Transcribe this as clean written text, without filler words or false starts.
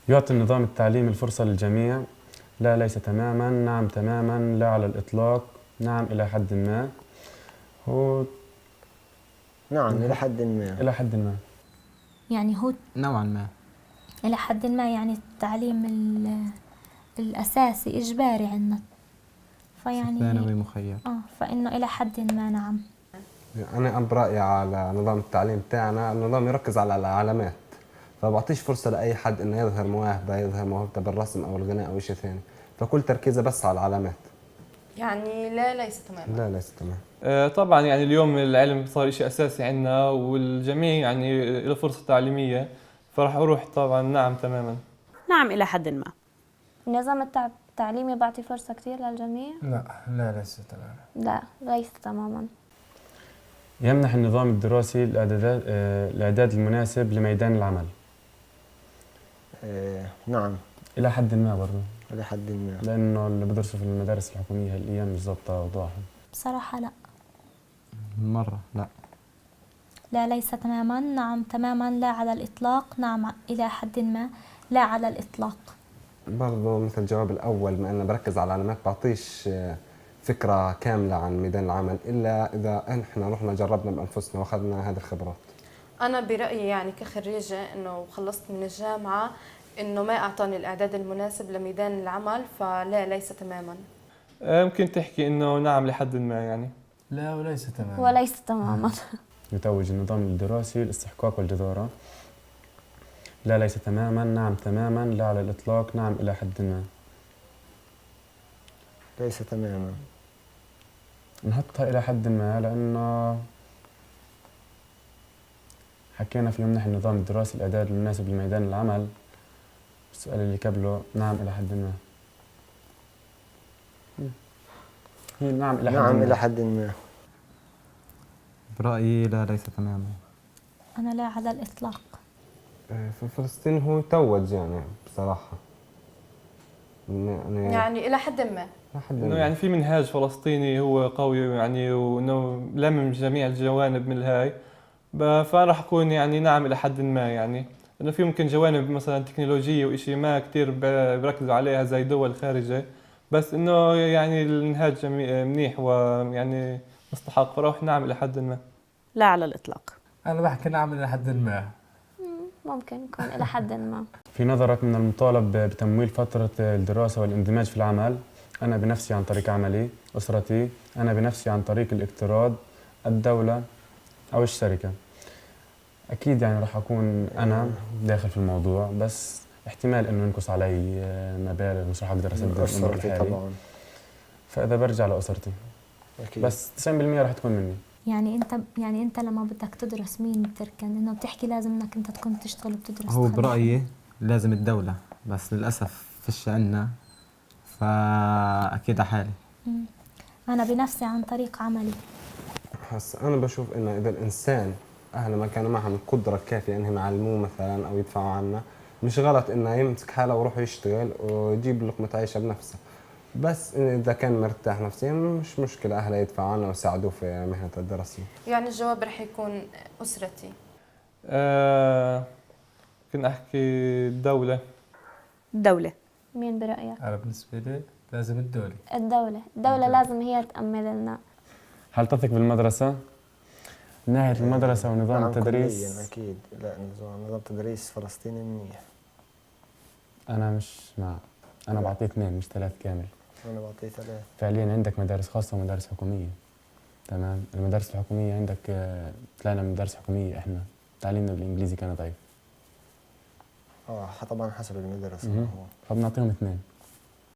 يعطي النظام التعليمي الفرصة للجميع؟ لا ليس تماما، نعم تماما، لا على الإطلاق، نعم إلى حد ما. هو نعم إلى حد ما. إلى حد ما. يعني هو نوعا ما. إلى حد ما، يعني التعليم الأساسي إجباري عنا، فيعني ثانوي مخير. فإنه إلى حد ما نعم. أنا برأيي على نظام التعليم تاعنا، النظام يركز على العلامات، فبعطيش فرصة لأي حد إنه يظهر مواهبه، يظهر موهبته بالرسم أو الغناء أو شيء ثاني، فكل تركيزه بس على العلامات. يعني لا ليس تماما. لا ليس تمام. طبعا يعني اليوم العلم صار شيء أساسي عندنا، والجميع يعني له فرصة تعليمية، فراح أروح طبعا نعم تماما. نعم إلى حد ما. النظام التعليمي بيعطي فرصة كتير للجميع؟ لا ليس تماما. لا ليس تماما. يمنح النظام الدراسي الإعداد المناسب لميدان العمل؟ نعم إلى حد ما برضه. إلى حد ما، لأنه اللي بدرسوا في المدارس الحكومية هالأيام مش ظابطة أوضاعهم. بصراحة لا. مرة لا. لا ليس تماما، نعم تماما، لا على الإطلاق، نعم إلى حد ما، لا على الإطلاق. برضه مثل الجواب الأول، ما أنا بركز على العلامات، بعطيش فكرة كاملة عن ميدان العمل إلا إذا إحنا رحنا جربنا بأنفسنا وأخذنا هذه الخبرات. أنا برأيي يعني كخريجة إنه خلصت من الجامعة إنه ما أعطاني الإعداد المناسب لميدان العمل، فلا ليس تماما. ممكن تحكي إنه نعم لحد ما يعني. لا وليس تماما. وليس تماما. يتوج النظام الدراسي الاستحقاق والجدارة؟ لا ليس تماما، نعم تماما، لا على الإطلاق، نعم إلى حد ما. ليس تماما. نحطها إلى حد ما لأنه حكينا في يمنح النظام الدراسي الإعداد المناسب لميدان العمل. السؤال اللي قبله نعم إلى حد ما. هي نعم إلى حد ما. نعم إلى حد ما. برأيي لا ليس تماما. أنا لا على الإطلاق. في فلسطين هو توج يعني بصراحة. يعني إلى حد ما. إنه يعني في منهاج فلسطيني هو قوي يعني، وإنه لمم جميع الجوانب من الهاي، فأنا راح أكون يعني نعم إلى حد ما يعني. إنه في ممكن جوانب مثلا تكنولوجية وإشي ما كتير بركزوا عليها زي دول خارجة، بس إنه يعني المنهاج منيح ويعني مستحق، فراح نعم إلى حد ما. لا على الإطلاق. أنا بحكي نعم إلى حد ما. ممكن يكون إلى حد ما. في نظرك من المطالب بتمويل فترة الدراسة والاندماج في العمل؟ أنا بنفسي عن طريق عملي، أسرتي، أنا بنفسي عن طريق الاقتراض، الدولة أو الشركة. أكيد يعني راح أكون أنا داخل في الموضوع، بس احتمال إنه ينقص علي مبالغ مش راح أقدر أسدد الأمور الحالي طبعا. فإذا برجع لأسرتي أكيد. بس 90% راح تكون مني. يعني انت لما بدك تدرس مين تركن؟ انه بتحكي لازم انك انت تكون تشتغل وبتدرس. هو برأيي لازم الدولة، بس للأسف فيش عنا، فأكيد حالي. أنا بنفسي عن طريق عملي. هسا أنا بشوف إنه إذا الإنسان أهله ما كانوا معهم القدرة الكافية إنهم يعلموه مثلا أو يدفعوا عنه، مش غلط إنه يمسك حاله ويروح يشتغل ويجيب لقمة عيشه بنفسه، بس إذا كان مرتاح نفسيا مش مشكلة أهله يدفعوا عنه ويساعدوه في مهنة الدراسة. يعني الجواب رح يكون أسرتي. ممكن أحكي الدولة. الدولة. مين برأيك؟ أنا بالنسبة لي لازم الدولة لازم هي تأمن لنا. هل تثق بالمدرسة؟ من ناحية المدرسة ونظام التدريس؟ أكيد لا، نظام التدريس فلسطيني منيح. أنا مش مع، أنا بعطيه 2 مش 3 كامل. أنا بعطيه 3. فعليا عندك مدارس خاصة ومدارس حكومية. تمام، المدارس الحكومية عندك طلعنا من مدارس حكومية، إحنا تعليمنا بالإنجليزي كان ضعيف. طبعا حسب المدرسة. فبنعطيهم 2.